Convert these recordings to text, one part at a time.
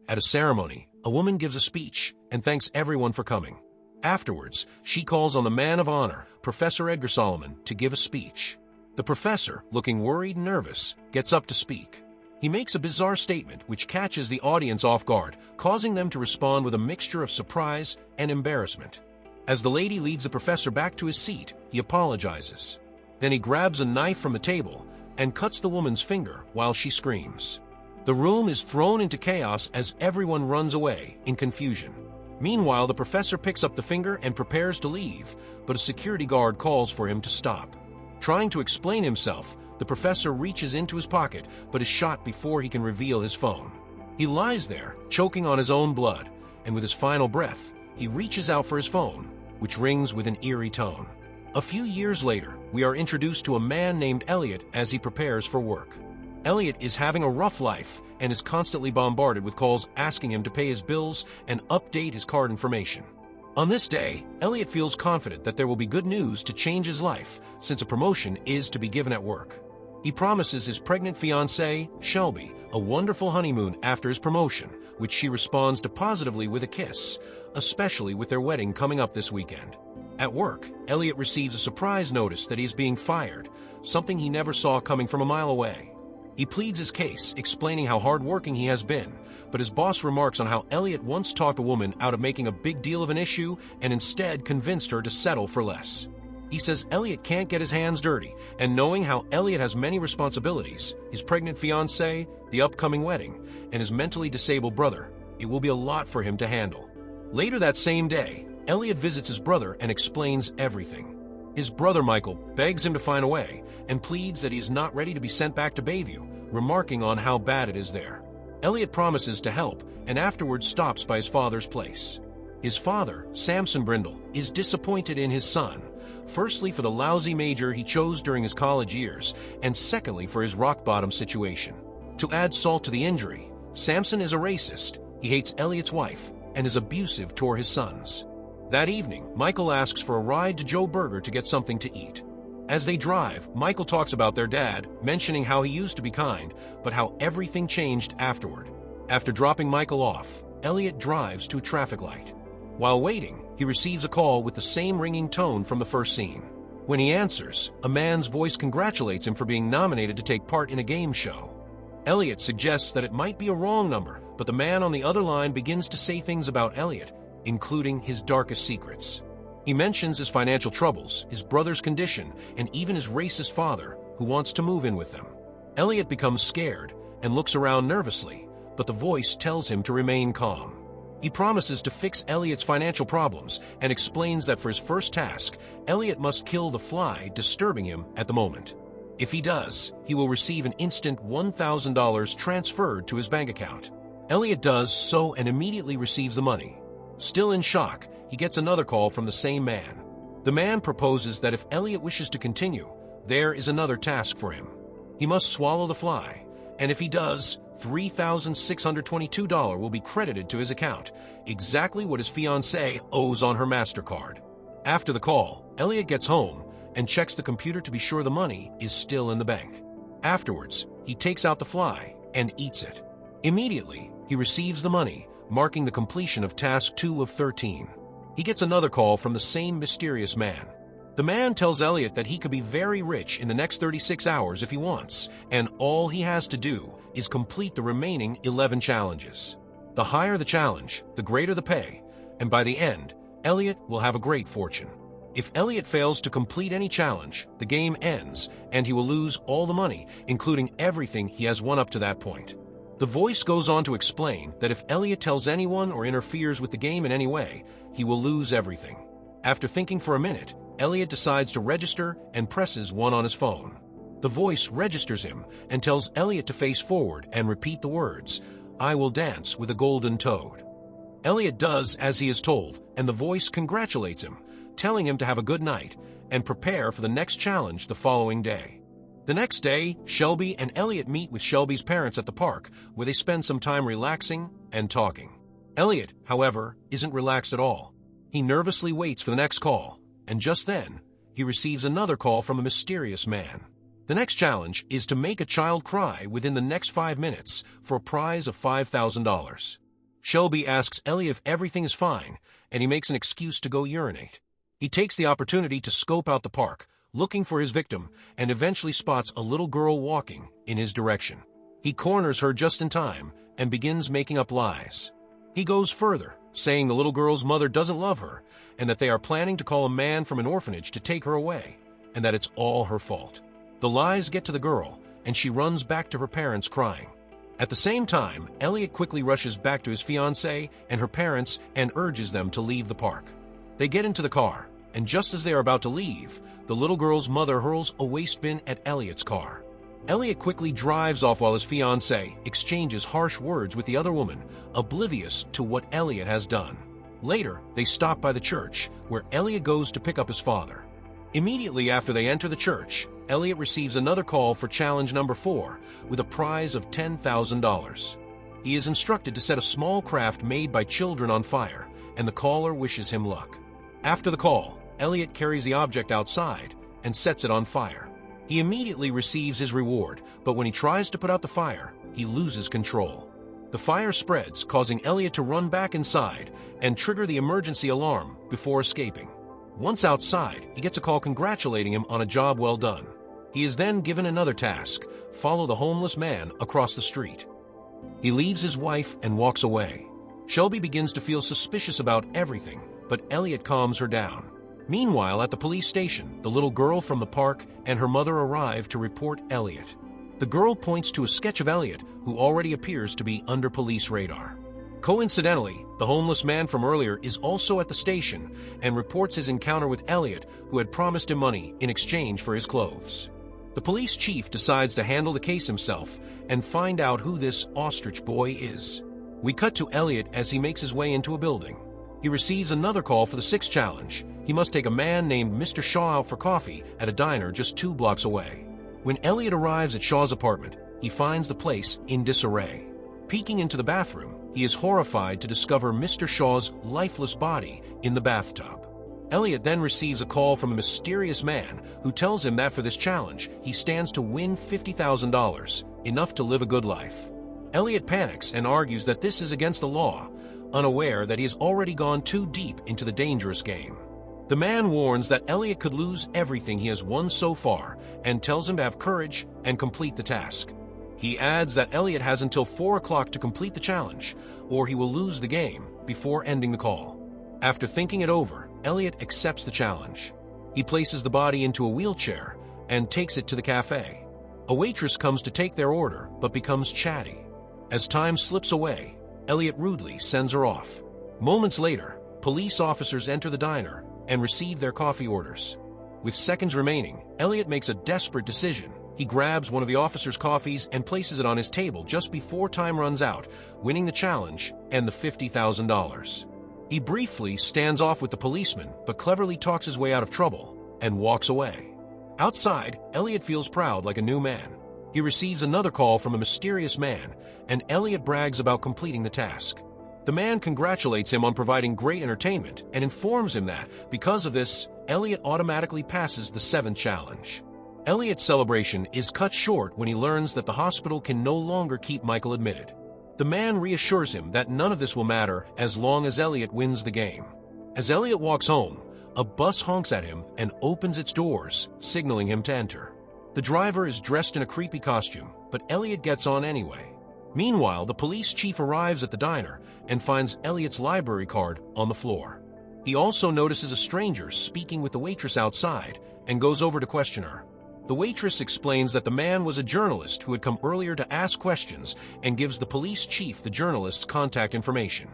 At a ceremony, a woman gives a speech and thanks everyone for coming. Afterwards, she calls on the man of honor, Professor Edgar Solomon, to give a speech. The professor, looking worried and nervous, gets up to speak. He makes a bizarre statement which catches the audience off guard, causing them to respond with a mixture of surprise and embarrassment. As the lady leads the professor back to his seat, he apologizes. Then he grabs a knife from the table and cuts the woman's finger while she screams. The room is thrown into chaos as everyone runs away in confusion. Meanwhile, the professor picks up the finger and prepares to leave, but a security guard calls for him to stop. Trying to explain himself, the professor reaches into his pocket but is shot before he can reveal his phone. He lies there, choking on his own blood, and with his final breath, he reaches out for his phone, which rings with an eerie tone. A few years later, we are introduced to a man named Elliot as he prepares for work. Elliot is having a rough life and is constantly bombarded with calls asking him to pay his bills and update his card information. On this day, Elliot feels confident that there will be good news to change his life since a promotion is to be given at work. He promises his pregnant fiancée, Shelby, a wonderful honeymoon after his promotion, which she responds to positively with a kiss, especially with their wedding coming up this weekend. At work, Elliot receives a surprise notice that he is being fired, something he never saw coming from a mile away. He pleads his case, explaining how hardworking he has been, but his boss remarks on how Elliot once talked a woman out of making a big deal of an issue and instead convinced her to settle for less. He says Elliot can't get his hands dirty, and knowing how Elliot has many responsibilities, his pregnant fiancée, the upcoming wedding, and his mentally disabled brother, it will be a lot for him to handle. Later that same day, Elliot visits his brother and explains everything. His brother Michael begs him to find a way and pleads that he is not ready to be sent back to Bayview, remarking on how bad it is there. Elliot promises to help and afterwards stops by his father's place. His father, Samson Brindle, is disappointed in his son, firstly for the lousy major he chose during his college years, and secondly for his rock-bottom situation. To add salt to the injury, Samson is a racist, he hates Elliot's wife, and is abusive toward his sons. That evening, Michael asks for a ride to Joe Burger to get something to eat. As they drive, Michael talks about their dad, mentioning how he used to be kind, but how everything changed afterward. After dropping Michael off, Elliot drives to a traffic light. While waiting, he receives a call with the same ringing tone from the first scene. When he answers, a man's voice congratulates him for being nominated to take part in a game show. Elliot suggests that it might be a wrong number, but the man on the other line begins to say things about Elliot, including his darkest secrets. He mentions his financial troubles, his brother's condition, and even his racist father, who wants to move in with them. Elliot becomes scared and looks around nervously, but the voice tells him to remain calm. He promises to fix Elliot's financial problems and explains that for his first task, Elliot must kill the fly disturbing him at the moment. If he does, he will receive an instant $1,000 transferred to his bank account. Elliot does so and immediately receives the money. Still in shock, he gets another call from the same man. The man proposes that if Elliot wishes to continue, there is another task for him. He must swallow the fly, and if he does, $3,622 will be credited to his account, exactly what his fiancée owes on her MasterCard. After the call, Elliot gets home and checks the computer to be sure the money is still in the bank. Afterwards, he takes out the fly and eats it. Immediately, he receives the money, marking the completion of task 2 of 13. He gets another call from the same mysterious man. The man tells Elliot that he could be very rich in the next 36 hours if he wants, and all he has to do is complete the remaining 11 challenges. The higher the challenge, the greater the pay, and by the end, Elliot will have a great fortune. If Elliot fails to complete any challenge, the game ends, and he will lose all the money, including everything he has won up to that point. The voice goes on to explain that if Elliot tells anyone or interferes with the game in any way, he will lose everything. After thinking for a minute, Elliot decides to register and presses 1 on his phone. The voice registers him and tells Elliot to face forward and repeat the words, "I will dance with a golden toad." Elliot does as he is told, and the voice congratulates him, telling him to have a good night and prepare for the next challenge the following day. The next day, Shelby and Elliot meet with Shelby's parents at the park, where they spend some time relaxing and talking. Elliot, however, isn't relaxed at all. He nervously waits for the next call, and just then, he receives another call from a mysterious man. The next challenge is to make a child cry within the next 5 minutes for a prize of $5,000. Shelby asks Elliot if everything is fine, and he makes an excuse to go urinate. He takes the opportunity to scope out the park, looking for his victim, and eventually spots a little girl walking in his direction. He corners her just in time and begins making up lies. He goes further, saying the little girl's mother doesn't love her, and that they are planning to call a man from an orphanage to take her away, and that it's all her fault. The lies get to the girl, and she runs back to her parents crying. At the same time, Elliot quickly rushes back to his fiancée and her parents and urges them to leave the park. They get into the car, and just as they are about to leave, the little girl's mother hurls a waste bin at Elliot's car. Elliot quickly drives off while his fiancée exchanges harsh words with the other woman, oblivious to what Elliot has done. Later, they stop by the church, where Elliot goes to pick up his father. Immediately after they enter the church, Elliot receives another call for challenge number 4, with a prize of $10,000. He is instructed to set a small craft made by children on fire, and the caller wishes him luck. After the call, Elliot carries the object outside and sets it on fire. He immediately receives his reward, but when he tries to put out the fire, he loses control. The fire spreads, causing Elliot to run back inside and trigger the emergency alarm before escaping. Once outside, he gets a call congratulating him on a job well done. He is then given another task: follow the homeless man across the street. He leaves his wife and walks away. Shelby begins to feel suspicious about everything, but Elliot calms her down. Meanwhile, at the police station, the little girl from the park and her mother arrive to report Elliot. The girl points to a sketch of Elliot, who already appears to be under police radar. Coincidentally, the homeless man from earlier is also at the station and reports his encounter with Elliot, who had promised him money in exchange for his clothes. The police chief decides to handle the case himself and find out who this ostrich boy is. We cut to Elliot as he makes his way into a building. He receives another call for the 6th challenge. He must take a man named Mr. Shaw out for coffee at a diner just 2 blocks away. When Elliot arrives at Shaw's apartment, he finds the place in disarray. Peeking into the bathroom, he is horrified to discover Mr. Shaw's lifeless body in the bathtub. Elliot then receives a call from a mysterious man who tells him that for this challenge, he stands to win $50,000, enough to live a good life. Elliot panics and argues that this is against the law, unaware that he has already gone too deep into the dangerous game. The man warns that Elliot could lose everything he has won so far and tells him to have courage and complete the task. He adds that Elliot has until 4 o'clock to complete the challenge, or he will lose the game before ending the call. After thinking it over, Elliot accepts the challenge. He places the body into a wheelchair and takes it to the cafe. A waitress comes to take their order, but becomes chatty. As time slips away, Elliot rudely sends her off. Moments later, police officers enter the diner and receive their coffee orders. With seconds remaining, Elliot makes a desperate decision. He grabs one of the officers' coffees and places it on his table just before time runs out, winning the challenge and the $50,000. He briefly stands off with the policeman, but cleverly talks his way out of trouble and walks away. Outside, Elliot feels proud like a new man. He receives another call from a mysterious man, and Elliot brags about completing the task. The man congratulates him on providing great entertainment and informs him that, because of this, Elliot automatically passes the 7th challenge. Elliot's celebration is cut short when he learns that the hospital can no longer keep Michael admitted. The man reassures him that none of this will matter as long as Elliot wins the game. As Elliot walks home, a bus honks at him and opens its doors, signaling him to enter. The driver is dressed in a creepy costume, but Elliot gets on anyway. Meanwhile, the police chief arrives at the diner and finds Elliot's library card on the floor. He also notices a stranger speaking with the waitress outside and goes over to question her. The waitress explains that the man was a journalist who had come earlier to ask questions and gives the police chief the journalist's contact information.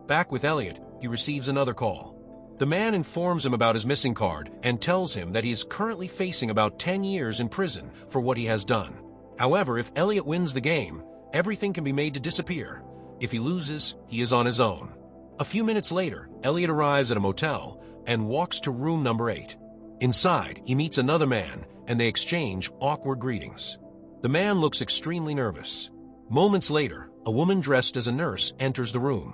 Back with Elliot, he receives another call. The man informs him about his missing card and tells him that he is currently facing about 10 years in prison for what he has done. However, if Elliot wins the game, everything can be made to disappear. If he loses, he is on his own. A few minutes later, Elliot arrives at a motel and walks to room number 8. Inside, he meets another man, and they exchange awkward greetings. The man looks extremely nervous. Moments later, a woman dressed as a nurse enters the room.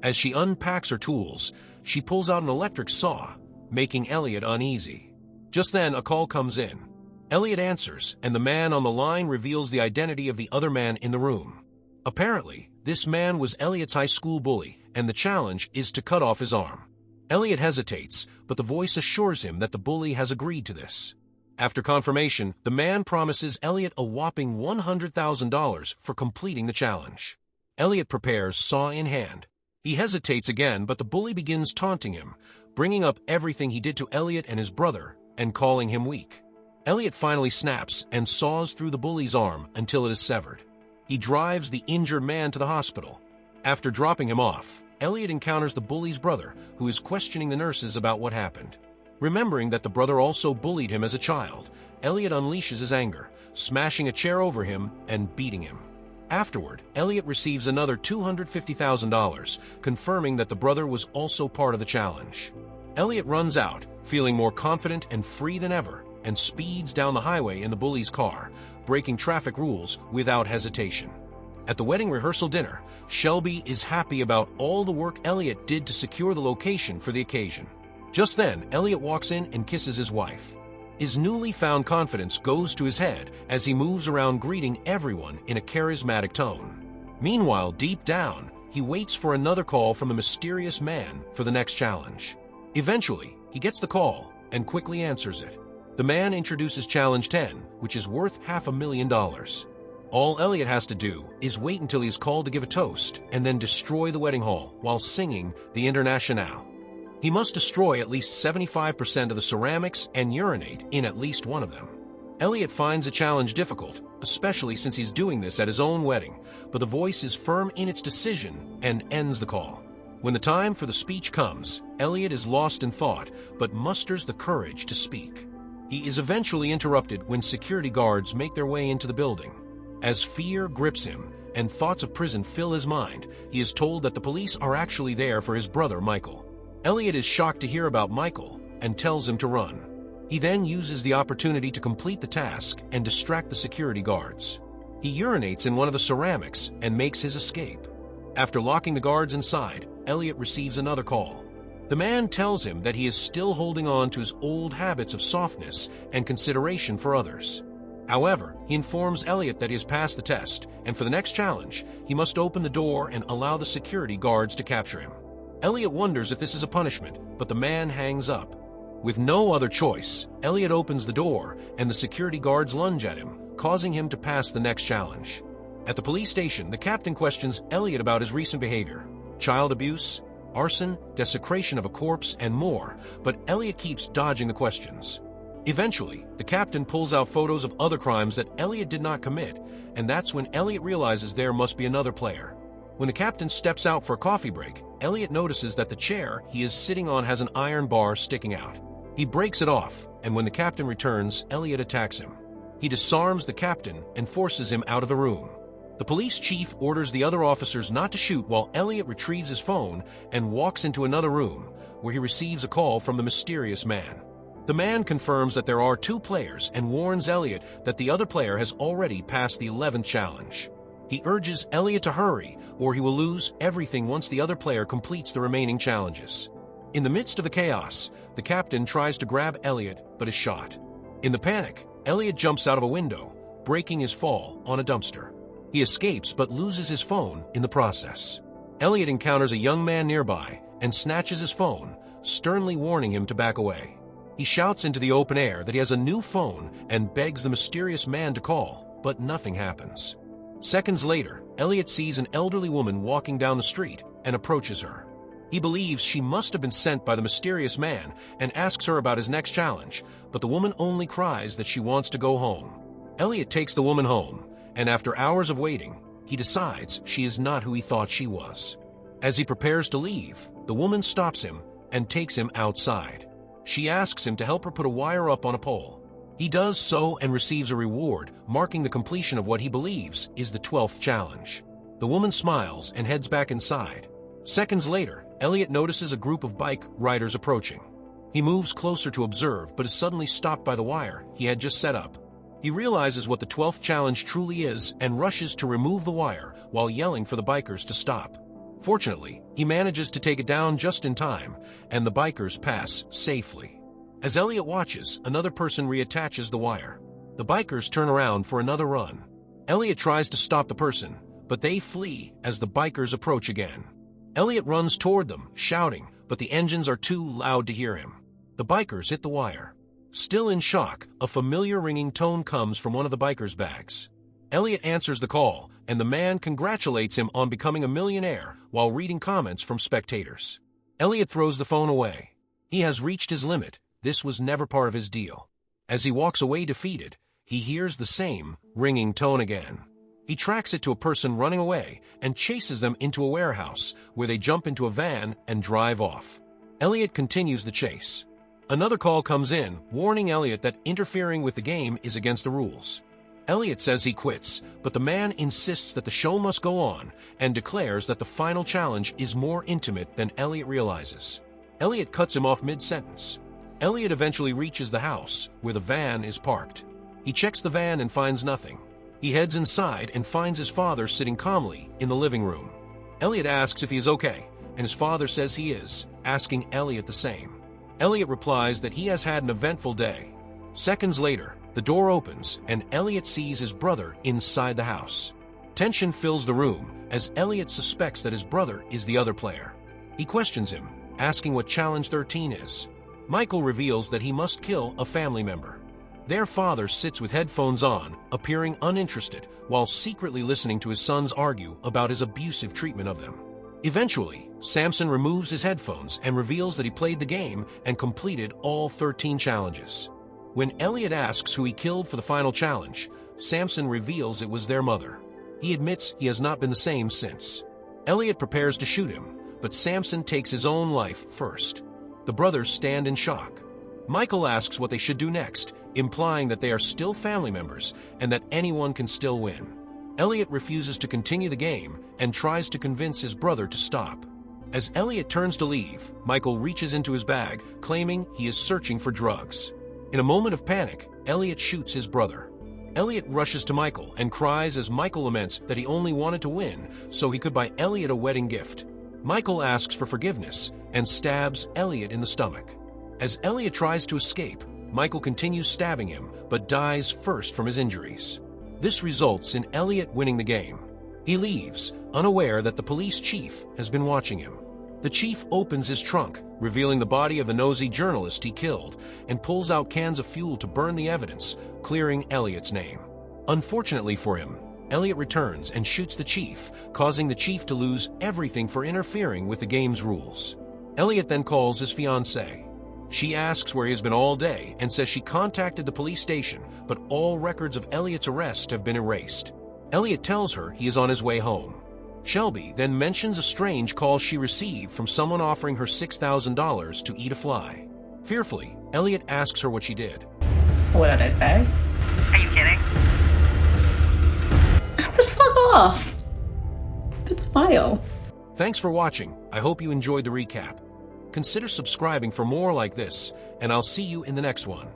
As she unpacks her tools, she pulls out an electric saw, making Elliot uneasy. Just then, a call comes in. Elliot answers, and the man on the line reveals the identity of the other man in the room. Apparently, This man was Elliot's high school bully, and the challenge is to cut off his arm. Elliot hesitates, but the voice assures him that the bully has agreed to this. After confirmation, the man promises Elliot a whopping $100,000 for completing the challenge. Elliot prepares, saw in hand. He hesitates again, but the bully begins taunting him, bringing up everything he did to Elliot and his brother, and calling him weak. Elliot finally snaps and saws through the bully's arm until it is severed. He drives the injured man to the hospital. After dropping him off, Elliot encounters the bully's brother, who is questioning the nurses about what happened. Remembering that the brother also bullied him as a child, Elliot unleashes his anger, smashing a chair over him and beating him. Afterward, Elliot receives another $250,000, confirming that the brother was also part of the challenge. Elliot runs out, feeling more confident and free than ever, and speeds down the highway in the bully's car, breaking traffic rules without hesitation. At the wedding rehearsal dinner, Shelby is happy about all the work Elliot did to secure the location for the occasion. Just then, Elliot walks in and kisses his wife. His newly found confidence goes to his head as he moves around greeting everyone in a charismatic tone. Meanwhile, deep down, he waits for another call from the mysterious man for the next challenge. Eventually, he gets the call and quickly answers it. The man introduces Challenge 10, which is worth $500,000. All Elliot has to do is wait until he is called to give a toast and then destroy the wedding hall while singing the Internationale. He must destroy at least 75% of the ceramics and urinate in at least one of them. Elliot finds the challenge difficult, especially since he's doing this at his own wedding, but the voice is firm in its decision and ends the call. When the time for the speech comes, Elliot is lost in thought, but musters the courage to speak. He is eventually interrupted when security guards make their way into the building. As fear grips him and thoughts of prison fill his mind, he is told that the police are actually there for his brother Michael. Elliot is shocked to hear about Michael and tells him to run. He then uses the opportunity to complete the task and distract the security guards. He urinates in one of the ceramics and makes his escape. After locking the guards inside, Elliot receives another call. The man tells him that he is still holding on to his old habits of softness and consideration for others. However, he informs Elliot that he has passed the test, and for the next challenge, he must open the door and allow the security guards to capture him. Elliot wonders if this is a punishment, but the man hangs up. With no other choice, Elliot opens the door, and the security guards lunge at him, causing him to pass the next challenge. At the police station, the captain questions Elliot about his recent behavior, child abuse, arson, desecration of a corpse, and more, but Elliot keeps dodging the questions. Eventually, the captain pulls out photos of other crimes that Elliot did not commit, and that's when Elliot realizes there must be another player. When the captain steps out for a coffee break, Elliot notices that the chair he is sitting on has an iron bar sticking out. He breaks it off, and when the captain returns, Elliot attacks him. He disarms the captain and forces him out of the room. The police chief orders the other officers not to shoot while Elliot retrieves his phone and walks into another room, where he receives a call from the mysterious man. The man confirms that there are two players and warns Elliot that the other player has already passed the 11th challenge. He urges Elliot to hurry, or he will lose everything once the other player completes the remaining challenges. In the midst of the chaos, the captain tries to grab Elliot but is shot. In the panic, Elliot jumps out of a window, breaking his fall on a dumpster. He escapes but loses his phone in the process. Elliot encounters a young man nearby and snatches his phone, sternly warning him to back away. He shouts into the open air that he has a new phone and begs the mysterious man to call, but nothing happens. Seconds later, Elliot sees an elderly woman walking down the street and approaches her. He believes she must have been sent by the mysterious man and asks her about his next challenge, but the woman only cries that she wants to go home. Elliot takes the woman home, and after hours of waiting, he decides she is not who he thought she was. As he prepares to leave, the woman stops him and takes him outside. She asks him to help her put a wire up on a pole. He does so and receives a reward, marking the completion of what he believes is the 12th challenge. The woman smiles and heads back inside. Seconds later, Elliot notices a group of bike riders approaching. He moves closer to observe, but is suddenly stopped by the wire he had just set up. He realizes what the 12th challenge truly is and rushes to remove the wire while yelling for the bikers to stop. Fortunately, he manages to take it down just in time, and the bikers pass safely. As Elliot watches, another person reattaches the wire. The bikers turn around for another run. Elliot tries to stop the person, but they flee as the bikers approach again. Elliot runs toward them, shouting, but the engines are too loud to hear him. The bikers hit the wire. Still in shock, a familiar ringing tone comes from one of the bikers' bags. Elliot answers the call, and the man congratulates him on becoming a millionaire while reading comments from spectators. Elliot throws the phone away. He has reached his limit. This was never part of his deal. As he walks away defeated, he hears the same ringing tone again. He tracks it to a person running away and chases them into a warehouse where they jump into a van and drive off. Elliot continues the chase. Another call comes in, warning Elliot that interfering with the game is against the rules. Elliot says he quits, but the man insists that the show must go on and declares that the final challenge is more intimate than Elliot realizes. Elliot cuts him off mid-sentence. Elliot eventually reaches the house, where the van is parked. He checks the van and finds nothing. He heads inside and finds his father sitting calmly in the living room. Elliot asks if he is okay, and his father says he is, asking Elliot the same. Elliot replies that he has had an eventful day. Seconds later, the door opens, and Elliot sees his brother inside the house. Tension fills the room, as Elliot suspects that his brother is the other player. He questions him, asking what Challenge 13 is. Michael reveals that he must kill a family member. Their father sits with headphones on, appearing uninterested, while secretly listening to his sons argue about his abusive treatment of them. Eventually, Samson removes his headphones and reveals that he played the game and completed all 13 challenges. When Elliot asks who he killed for the final challenge, Samson reveals it was their mother. He admits he has not been the same since. Elliot prepares to shoot him, but Samson takes his own life first. The brothers stand in shock. Michael asks what they should do next, implying that they are still family members and that anyone can still win. Elliot refuses to continue the game and tries to convince his brother to stop. As Elliot turns to leave, Michael reaches into his bag, claiming he is searching for drugs. In a moment of panic, Elliot shoots his brother. Elliot rushes to Michael and cries as Michael laments that he only wanted to win so he could buy Elliot a wedding gift. Michael asks for forgiveness and stabs Elliot in the stomach. As Elliot tries to escape, Michael continues stabbing him, but dies first from his injuries. This results in Elliot winning the game. He leaves, unaware that the police chief has been watching him. The chief opens his trunk, revealing the body of the nosy journalist he killed, and pulls out cans of fuel to burn the evidence, clearing Elliot's name. Unfortunately for him, Elliot returns and shoots the chief, causing the chief to lose everything for interfering with the game's rules. Elliot then calls his fiancée. She asks where he has been all day and says she contacted the police station, but all records of Elliot's arrest have been erased. Elliot tells her he is on his way home. Shelby then mentions a strange call she received from someone offering her $6,000 to eat a fly. Fearfully, Elliot asks her what she did. What did I say? Are you kidding? I said fuck off. It's vile. Thanks for watching. I hope you enjoyed the recap. Consider subscribing for more like this, and I'll see you in the next one.